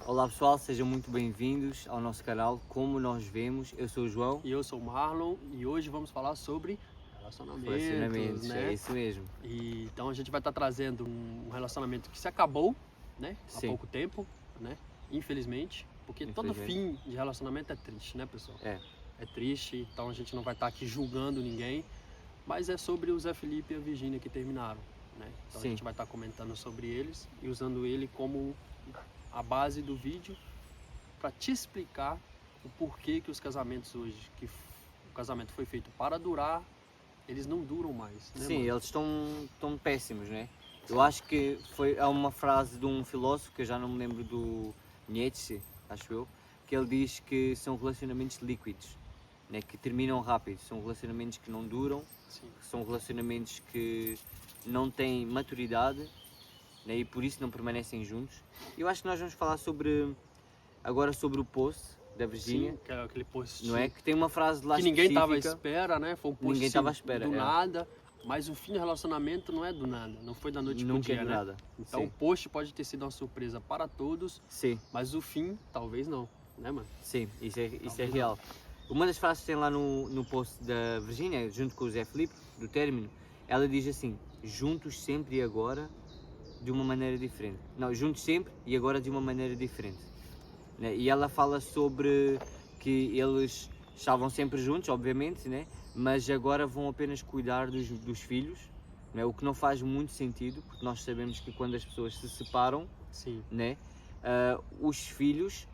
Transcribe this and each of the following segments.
Olá pessoal, sejam muito bem-vindos ao nosso canal Como Nós Vemos. Eu sou o João. E eu sou o Marlon e hoje vamos falar sobre relacionamentos, né? É isso mesmo. E, então a gente vai estar trazendo um relacionamento que se acabou, né? Há Sim. pouco tempo, né? Infelizmente, porque todo fim de relacionamento é triste, né, pessoal? É triste, então a gente não vai estar aqui julgando ninguém, mas é sobre o Zé Felipe e a Virgínia que terminaram, né? Então Sim. a gente vai estar comentando sobre eles e usando ele como a base do vídeo para te explicar o porquê que os casamentos hoje, que o casamento foi feito para durar, eles não duram mais, né, Sim, mano? eles estão péssimos, né? Eu acho que é uma frase de um filósofo, que eu já não me lembro, do Nietzsche, acho eu, que ele diz que são relacionamentos líquidos, né? Que terminam rápido, são relacionamentos que não duram, Sim. são relacionamentos que não têm maturidade, né? E por isso não permanecem juntos. Eu acho que nós vamos falar agora sobre o post da Virgínia. Sim, que é aquele post, não é? Que tem uma frase lá que ninguém estava à específica. espera, né? Foi um post Ninguém estava à espera, do nada, mas o fim do relacionamento não é do nada, não foi da noite pro Nunca dia, é do né? nada. Então Sim. o post pode ter sido uma surpresa para todos, Sim, mas o fim talvez não, né, mano? sim, isso é Talvez real. Uma das frases que tem lá no post da Virgínia, junto com o Zé Felipe, do término, ela diz assim: juntos sempre e agora de uma maneira diferente. Não, juntos sempre e agora de uma maneira diferente. Né? E ela fala sobre que eles estavam sempre juntos, obviamente, né? Mas agora vão apenas cuidar dos filhos, né? O que não faz muito sentido, porque nós sabemos que quando as pessoas se separam, Sim. né? Os filhos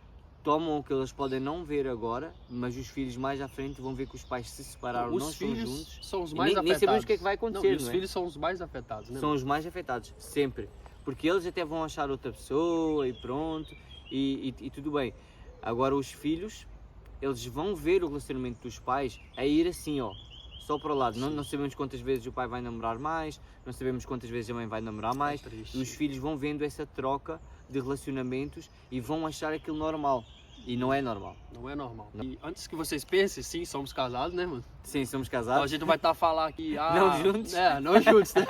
tomam o que eles podem não ver agora, mas os filhos mais à frente vão ver que os pais se separaram, não estão juntos. Os filhos são os E mais afetados. nem sabemos o que é que vai acontecer, não, e os não é? filhos são os mais afetados, né? São os mais afetados, sempre. Porque eles até vão achar outra pessoa e pronto, e tudo bem. Agora os filhos, eles vão ver o relacionamento dos pais a ir assim, ó, só para o lado. Não sabemos quantas vezes o pai vai namorar mais, não sabemos quantas vezes a mãe vai namorar mais. E os filhos vão vendo essa troca de relacionamentos e vão achar aquilo normal. E não é normal. Não é normal. Não. E antes que vocês pensem, sim, somos casados, né, mano? Sim, somos Então a casados. gente não vai estar a falar aqui, Não juntos. Não juntos, né?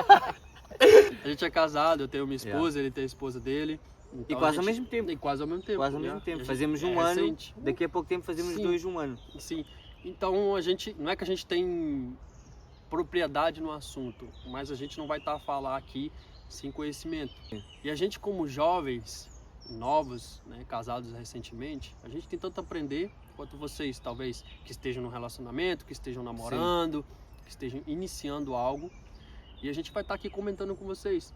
A gente é casado, eu tenho minha esposa, ele tem a esposa dele. Então E quase ao mesmo tempo. E quase ao mesmo tempo. Quase ao né? mesmo tempo. A gente- Fazemos um é ano, recente. daqui a pouco tempo fazemos Sim. 2 um ano. Sim. Então a gente, não é que a gente tem propriedade no assunto, mas a gente não vai estar a falar aqui sem conhecimento. E a gente, como jovens, novos, né, casados recentemente, a gente tem tanto a aprender quanto vocês, talvez, que estejam no relacionamento, que estejam namorando, que estejam iniciando algo. E a gente vai estar aqui comentando com vocês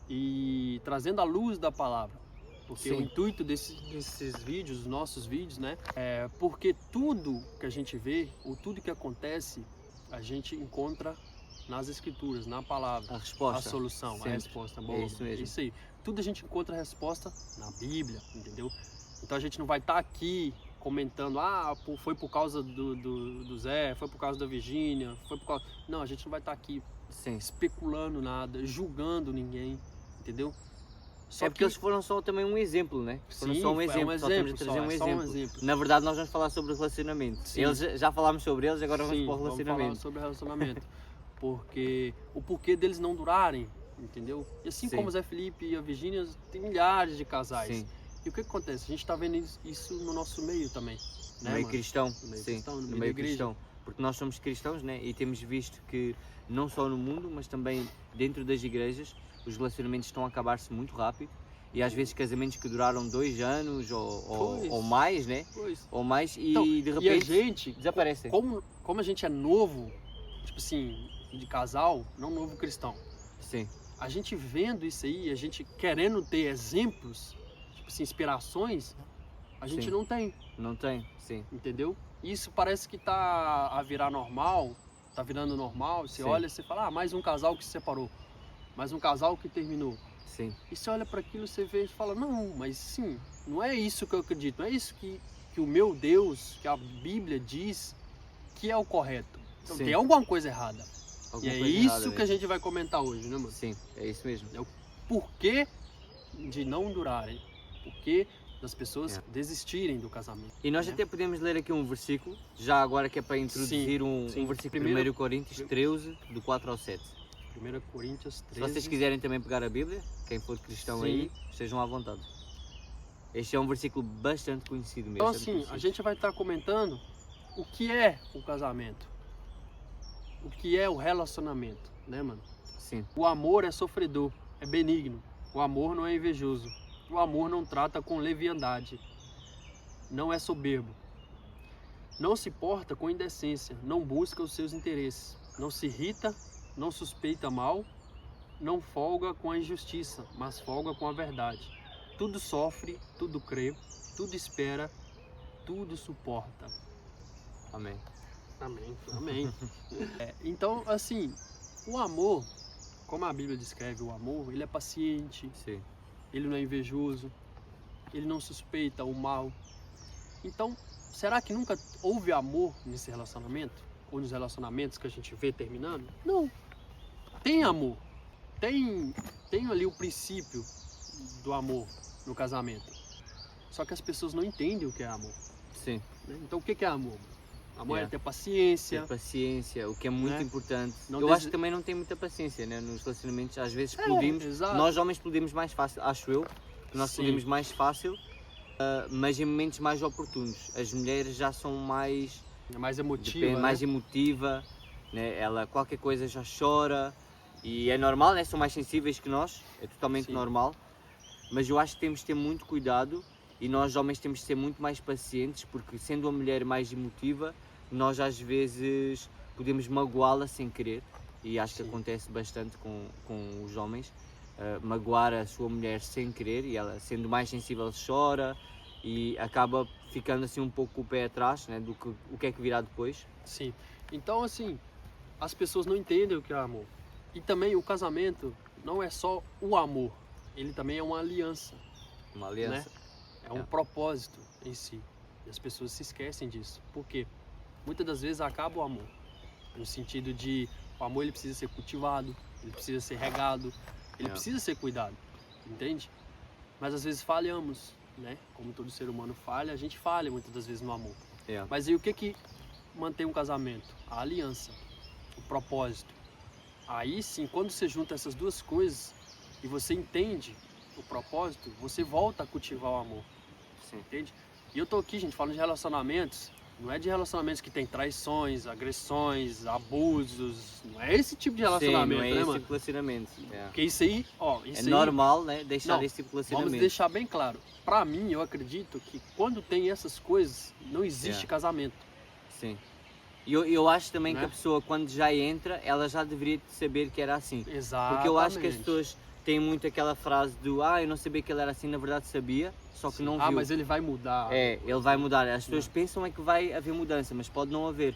e trazendo a luz da palavra. Porque Sim. o intuito desses vídeos, os nossos vídeos, né, é porque tudo que a gente vê, ou tudo que acontece, a gente encontra nas escrituras, na palavra, A resposta. a solução, Sempre. a resposta. Boa, É isso mesmo. Isso aí. Tudo a gente encontra a resposta na Bíblia, entendeu? Então a gente não vai estar aqui comentando, foi por causa do Zé, foi por causa da Virgínia, foi por causa... Não, a gente não vai estar aqui Sim. especulando nada, julgando ninguém, entendeu? Só Porque eles foram só também um exemplo, né? Foram Sim, só um é exemplo, um só estamos a exemplo, trazer só, um é só um exemplo. exemplo. Na verdade nós vamos falar sobre relacionamento. Sim. Eles, já falámos sobre eles, agora vamos Sim, para o vamos falar relacionamento. sobre relacionamento. Porque o porquê deles não durarem, entendeu? E assim Sim. como o Zé Felipe e a Virgínia, tem milhares de casais. Sim. E o que acontece? A gente está vendo isso no nosso meio também. No Né, meio mano? cristão, No meio sim, cristão, no no meio meio da igreja. cristão. Porque nós somos cristãos, né? E temos visto que não só no mundo, mas também dentro das igrejas, os relacionamentos estão a acabar-se muito rápido. E às vezes casamentos que duraram 2 anos ou mais, né? Pois. Ou mais, e Então, de e a repente gente, desaparecem. como a gente é novo, tipo assim, de casal, não novo cristão, Sim, a gente vendo isso aí, a gente querendo ter exemplos, tipo assim, inspirações, a gente Sim. não tem, não tem, sim. entendeu? Isso parece que tá a virar normal, tá virando normal, você Sim. olha e você fala, mais um casal que se separou, mais um casal que terminou. Sim, E você olha para aquilo, você vê e fala, não, mas sim, não é isso que eu acredito, não é isso que o meu Deus, que a Bíblia diz que é o correto. Então Sim. tem alguma coisa errada. alguma E é coisa isso errada que a mesmo. gente vai comentar hoje, né, mano? Sim, é isso mesmo. É o porquê de não durarem, porquê das pessoas desistirem do casamento. E nós né? até podemos ler aqui um versículo, já agora que é para introduzir Sim, um sim. versículo, Primeiro- 1 Coríntios 13, do 4 ao 7. 1 Coríntios Se 13. vocês quiserem também pegar a Bíblia, quem for cristão Sim. aí, estejam à vontade. Este é um versículo bastante conhecido mesmo. Então assim, a gente vai estar comentando o que é o casamento, o que é o relacionamento, né, mano? Sim, O amor é sofredor, é benigno. O amor não é invejoso. O amor não trata com leviandade. Não é soberbo. Não se porta com indecência. Não busca os seus interesses. Não se irrita, não suspeita mal. Não folga com a injustiça, mas folga com a verdade. Tudo sofre, tudo crê, tudo espera, tudo suporta. amém. Amém, amém. Então, assim, o amor, como a Bíblia descreve o amor, ele é paciente, Sim, ele não é invejoso, ele não suspeita o mal. Então, será que nunca houve amor nesse relacionamento? Ou nos relacionamentos que a gente vê terminando? Não. Tem amor. Tem ali o princípio do amor no casamento. Só que as pessoas não entendem o que é amor, sim. né? Então, o que é amor? Amor é Yeah. ter paciência. Ter paciência, o que é muito Né? importante. Não Eu dese- acho que também não tem muita paciência, né? Nos relacionamentos, às vezes explodimos. Exato. Nós homens explodimos mais fácil, acho eu. Nós Sim. explodimos mais fácil, mas em momentos mais oportunos. As mulheres já são mais, É mais emotiva, depende, né? mais emotiva, né? Ela qualquer coisa já chora e é normal, né? São mais sensíveis que nós, é totalmente Sim. normal. Mas eu acho que temos de ter muito cuidado e nós homens temos de ser muito mais pacientes, porque sendo a mulher mais emotiva, nós às vezes podemos magoá-la sem querer, e acho que Sim. acontece bastante com os homens, magoar a sua mulher sem querer, e ela sendo mais sensível chora e acaba ficando assim um pouco com o pé atrás, né, do que o que é que virá depois. Sim. Então, assim, as pessoas não entendem o que é amor. E também o casamento não é só o amor, ele também é uma aliança, Uma aliança. é um É. propósito em si. E as pessoas se esquecem disso. Por quê? Muitas das vezes acaba o amor, no sentido de o amor ele precisa ser cultivado, ele precisa ser regado, ele É. precisa ser cuidado, entende? Mas às vezes falhamos, né? Como todo ser humano falha, a gente falha muitas das vezes no amor. É. Mas e o que mantém um casamento? A aliança, o propósito. Aí sim, quando você junta essas duas coisas e você entende o propósito, você volta a cultivar o amor, Sim. entende? E eu tô aqui, gente, falando de relacionamentos, não é de relacionamentos que tem traições, agressões, abusos, não é esse tipo de relacionamento, Sim, não é né, esse mano? tipo de relacionamento. É. Porque isso aí, ó, É isso aí, normal, né, deixar Não, esse tipo de vamos relacionamento. deixar bem claro. Pra mim, eu acredito que quando tem essas coisas, não existe É. casamento. Sim. E eu acho também que Né? a pessoa, quando já entra, ela já deveria saber que era assim. Exatamente. Porque eu acho que as pessoas têm muito aquela frase do eu não sabia que ele era assim, na verdade sabia, só que não viu. Ah, mas ele vai mudar. É, ele vai mudar. As pessoas pensam é que vai haver mudança, mas pode não haver.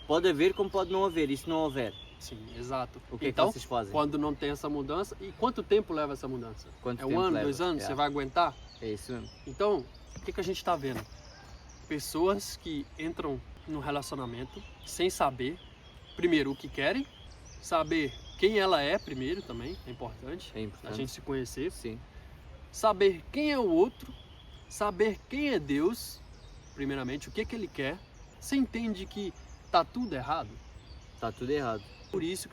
Pode haver como pode não haver, e se não houver, Sim, exato. o que então, é que vocês fazem? quando não tem essa mudança, e quanto tempo leva essa mudança? Quanto É um tempo ano, leva? 2 anos? É. Você vai aguentar? É isso mesmo. Então, o que a gente está vendo? Pessoas que entram num relacionamento sem saber, primeiro, o que querem, saber quem ela é primeiro também, é importante, É a importante. gente se conhecer, Sim, saber quem é o outro, saber quem é Deus, primeiramente, o que ele quer. Você entende que tá tudo errado? está tudo errado. Por isso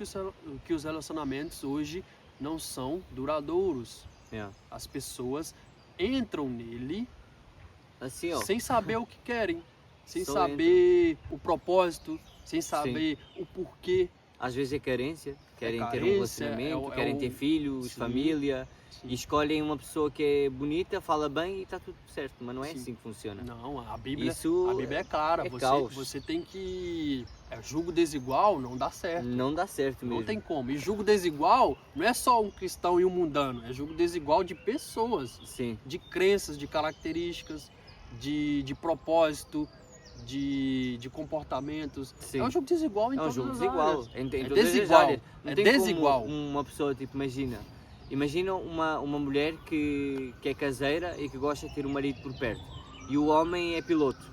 que os relacionamentos hoje não são duradouros. É. As pessoas entram nele Assim, ó. sem saber o que querem, sem Só saber o propósito, sem saber o porquê. Às vezes é carência, querem ter um carência, relacionamento, é o- querem ter filhos, Sim. família, Sim. e escolhem uma pessoa que é bonita, fala bem e está tudo certo, mas não é Sim. assim que funciona. Não, a Bíblia Isso é clara. é caos. Você tem que... julgo desigual não dá certo. não dá certo mesmo. Não tem como. E julgo desigual não é só um cristão e um mundano. É julgo desigual de pessoas, Sim, de crenças, de características, de propósito, de comportamentos. sim. É um jogo desigual em É um todas jogo as desigual. áreas. Em É todas as desigual. áreas. Não É tem desigual. como uma pessoa, tipo, imagina uma mulher que é caseira e que gosta de ter o marido por perto. E o homem é piloto,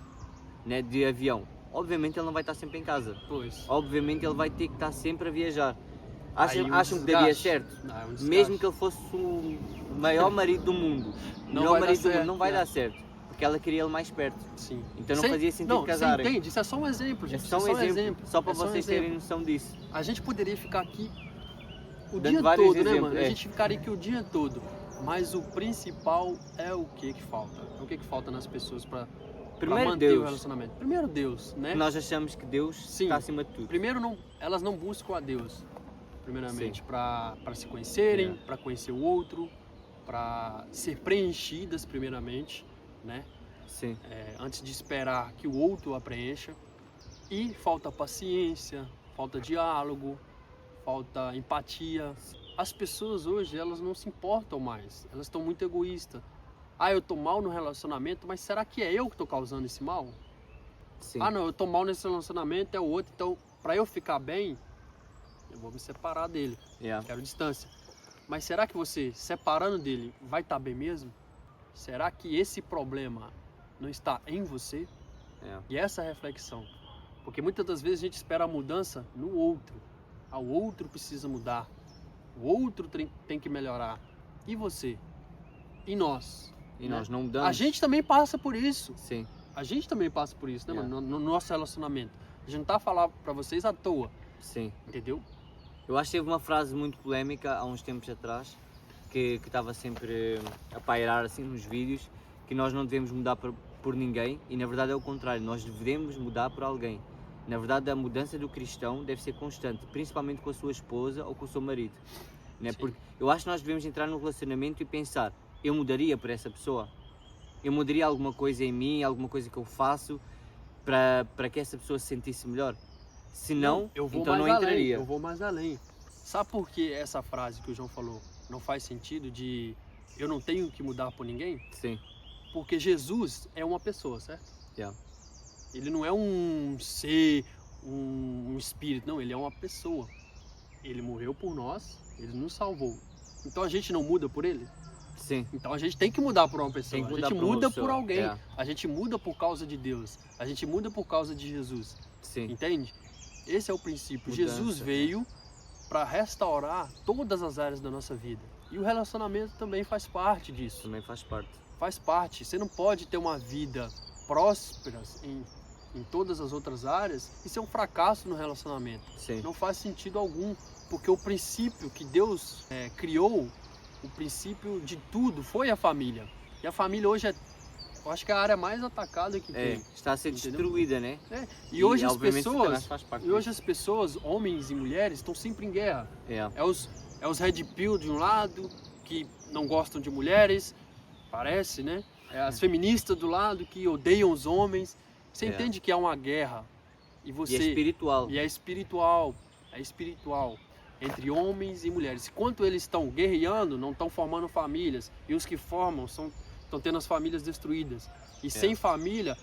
né, de avião. Obviamente ele não vai estar sempre em casa. Pois. Obviamente ele vai ter que estar sempre a viajar. Aí Acham um que daria desgaste. certo? Não, é um desgaste. Mesmo que ele fosse o maior marido do mundo, o Não melhor vai dar marido do mundo, certo, não vai né? dar certo. Porque ela queria ele mais perto. Sim. Então não fazia sentido não, casarem. Você entende? Isso é só um exemplo, É gente. só um Isso exemplo, só para É só um vocês exemplo. terem noção disso. A gente poderia ficar aqui o Dando dia vários todo, né, exemplos, mano? é. A gente ficaria aqui o dia todo. Mas o principal é o que falta? O que falta nas pessoas para Primeiro manter o Deus. relacionamento? Primeiro Deus, né? Nós achamos que Deus Sim. está acima de tudo. Primeiro, elas não buscam a Deus, primeiramente, Sim. para se conhecerem, É. para conhecer o outro, para ser preenchidas, primeiramente, né? Sim. Antes de esperar que o outro a preencha. E falta paciência, falta diálogo, falta empatia. As pessoas hoje, elas não se importam mais, elas estão muito egoístas. Eu tô mal no relacionamento, mas será que é eu que tô causando esse mal? Sim. Não, eu tô mal nesse relacionamento, é o outro, então para eu ficar bem, eu vou me separar dele, Yeah. quero distância. Mas será que você, separando dele, vai estar bem mesmo? Será que esse problema não está em você? Yeah. E essa é a reflexão. Porque muitas das vezes a gente espera a mudança no outro. O outro precisa mudar. O outro tem que melhorar. E você? E nós? E né? nós não mudamos. A gente também passa por isso. Sim. A gente também passa por isso, né, Yeah. mano? No nosso relacionamento. A gente não tá falando pra vocês à toa, Sim. entendeu? Eu acho que teve uma frase muito polémica há uns tempos atrás, que estava sempre a pairar assim nos vídeos, que nós não devemos mudar por ninguém, e na verdade é o contrário, nós devemos mudar por alguém. Na verdade, a mudança do cristão deve ser constante, principalmente com a sua esposa ou com o seu marido. Né? Sim. Porque eu acho que nós devemos entrar num relacionamento e pensar, eu mudaria por essa pessoa? Eu mudaria alguma coisa em mim, alguma coisa que eu faço para que essa pessoa se sentisse melhor? Se não, eu vou então mais não além. entraria. Eu vou mais além. Sabe por que essa frase que o João falou não faz sentido de eu não tenho que mudar por ninguém? Sim. Porque Jesus é uma pessoa, certo? Yeah. Ele não é um ser, um espírito, não, ele é uma pessoa. Ele morreu por nós, ele nos salvou. Então a gente não muda por ele? Sim. Então a gente tem que mudar por uma pessoa. Tem que A mudar gente por uma muda pessoa, por alguém. é. A gente muda por causa de Deus. A gente muda por causa de Jesus. Sim. Entende? Esse é o princípio. Mudança, Jesus é. veio para restaurar todas as áreas da nossa vida. E o relacionamento também faz parte disso. Também faz parte. Faz parte. Você não pode ter uma vida próspera em todas as outras áreas e ser um fracasso no relacionamento. Sim. Não faz sentido algum, porque o princípio que Deus criou, o princípio de tudo foi a família. E a família hoje eu acho que é a área mais atacada que tem. Está a ser Entendeu? destruída, né? E hoje as obviamente, pessoas, Satanás faz parte homens e mulheres, estão sempre em guerra. disso. É os red pill de um lado, que não gostam de mulheres, parece, né? É as feministas do lado, que odeiam os homens. Você entende que é uma guerra. E E você... é espiritual. E é espiritual. É espiritual. Entre homens e mulheres. Enquanto eles estão guerreando, não estão formando famílias. E os que formam estão tendo as famílias destruídas. E sem família,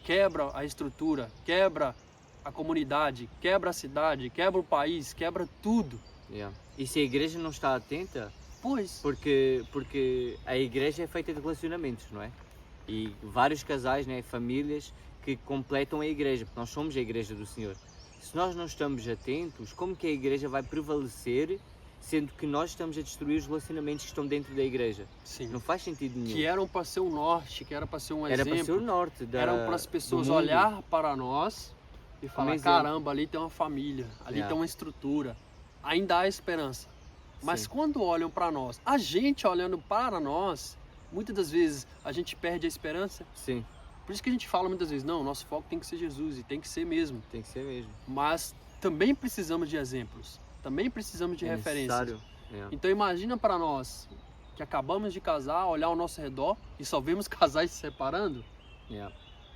quebra a estrutura, quebra a comunidade, quebra a cidade, quebra o país, quebra tudo. E se a igreja não está atenta, Pois. porque a igreja é feita de relacionamentos, não é? E vários casais, né, famílias que completam a igreja, porque nós somos a igreja do Senhor. Se nós não estamos atentos, como que a igreja vai prevalecer, sendo que nós estamos a destruir os relacionamentos que estão dentro da igreja? Sim. Não faz sentido nenhum. Que eram para ser o norte, que era para ser um Era exemplo. para ser o norte Eram para as pessoas do mundo. olhar para nós e falar, exemplo. caramba, ali tem uma família, ali tem uma estrutura. Ainda há esperança. Mas Sim. quando olham para nós, a gente olhando para nós, muitas das vezes a gente perde a esperança. Sim, Por isso que a gente fala muitas vezes, não, nosso foco tem que ser Jesus, e tem que ser mesmo. tem que ser mesmo. Mas também precisamos de exemplos, também precisamos de É referências. necessário. Então imagina para nós, que acabamos de casar, olhar ao nosso redor e só vemos casais se separando.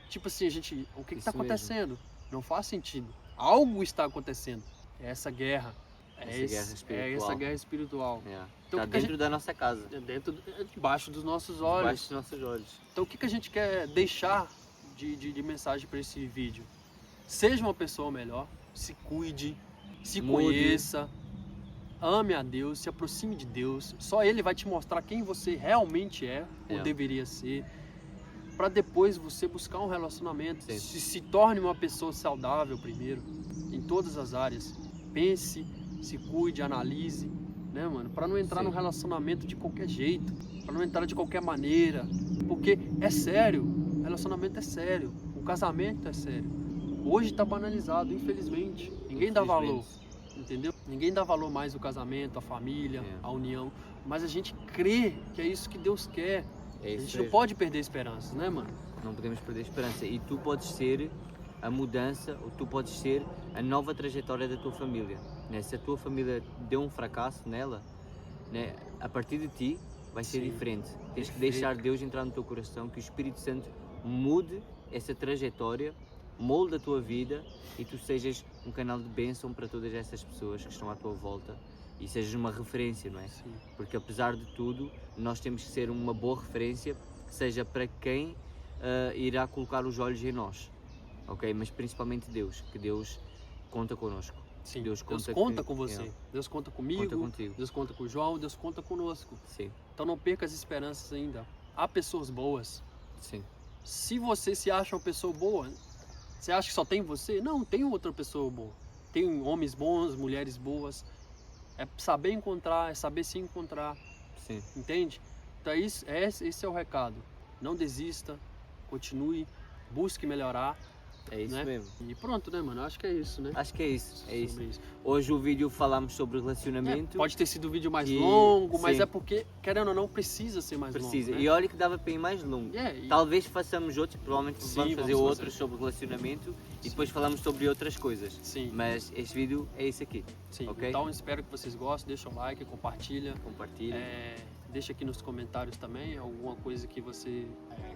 Tipo assim, o que está Isso mesmo. acontecendo? Não faz sentido. Algo está acontecendo. É essa guerra. Essa guerra espiritual. Então, Está o que a dentro da nossa casa, debaixo dos nossos olhos. debaixo dos nossos olhos. Então o que a gente quer deixar de mensagem para esse vídeo? Seja uma pessoa melhor, se cuide, se Mude. conheça, ame a Deus, se aproxime de Deus. Só Ele vai te mostrar quem você realmente é ou deveria ser, para depois você buscar um relacionamento. Se torne uma pessoa saudável primeiro, em todas as áreas. Pense, se cuide, analise, né, mano? Para não entrar Sim. num relacionamento de qualquer jeito, para não entrar de qualquer maneira, porque é sério, relacionamento é sério, o casamento é sério. Hoje tá banalizado, infelizmente, ninguém dá valor, entendeu? Ninguém dá valor mais ao casamento, à família, à união, mas a gente crê que é isso que Deus quer. É A isso gente não mesmo. pode perder esperanças, né, mano? Não podemos perder a esperança. E tu podes ser a mudança, ou tu podes ser a nova trajetória da tua família. Né? Se a tua família deu um fracasso nela, né? A partir de ti vai ser Sim. diferente. Tens que Perfeito. deixar Deus entrar no teu coração, que o Espírito Santo mude essa trajetória, molde a tua vida e tu sejas um canal de bênção para todas essas pessoas que estão à tua volta e sejas uma referência, não é? Sim. Porque apesar de tudo, nós temos que ser uma boa referência, seja para quem irá colocar os olhos em nós, ok? Mas principalmente Deus, que Deus conta connosco. Sim. Deus conta com você. Yeah. Deus conta comigo, Conta contigo. Deus conta com o João, Deus conta conosco. Sim, Então não perca as esperanças ainda. Há pessoas boas. sim, Se você se acha uma pessoa boa, você acha que só tem você? Não, tem outra pessoa boa. Tem homens bons, mulheres boas. É saber encontrar, é saber se encontrar, sim. entende? Então esse é o recado. Não desista, continue, busque melhorar. É isso né? mesmo. E pronto, né, mano? Acho que é isso, né? Acho que é isso, é isso. Sobre isso. Hoje o vídeo falámos sobre relacionamento. Pode ter sido um vídeo mais E- longo, mas sim. é porque, querendo ou não, precisa ser mais Precisa. longo. Né? E olha que dava para ir mais longo. E Talvez façamos outros, provavelmente Sim, vamos fazer vamos outros sobre relacionamento e Sim. depois falamos sobre outras coisas. Sim, Mas este vídeo é esse aqui. sim. ok? Então espero que vocês gostem, deixa o like, compartilha. Compartilha. Deixa aqui nos comentários também alguma coisa que você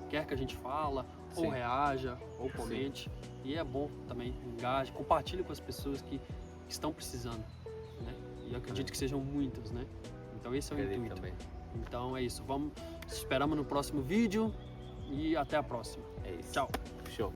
quer que a gente fala, ou Sim. reaja, ou comente. E é bom também, engaje, compartilhe com as pessoas que estão precisando. Né? E eu acredito que sejam muitas, né? Então esse é o Acredito intuito. também. Então é isso. Esperamos no próximo vídeo e até a próxima. É isso. Tchau. Show.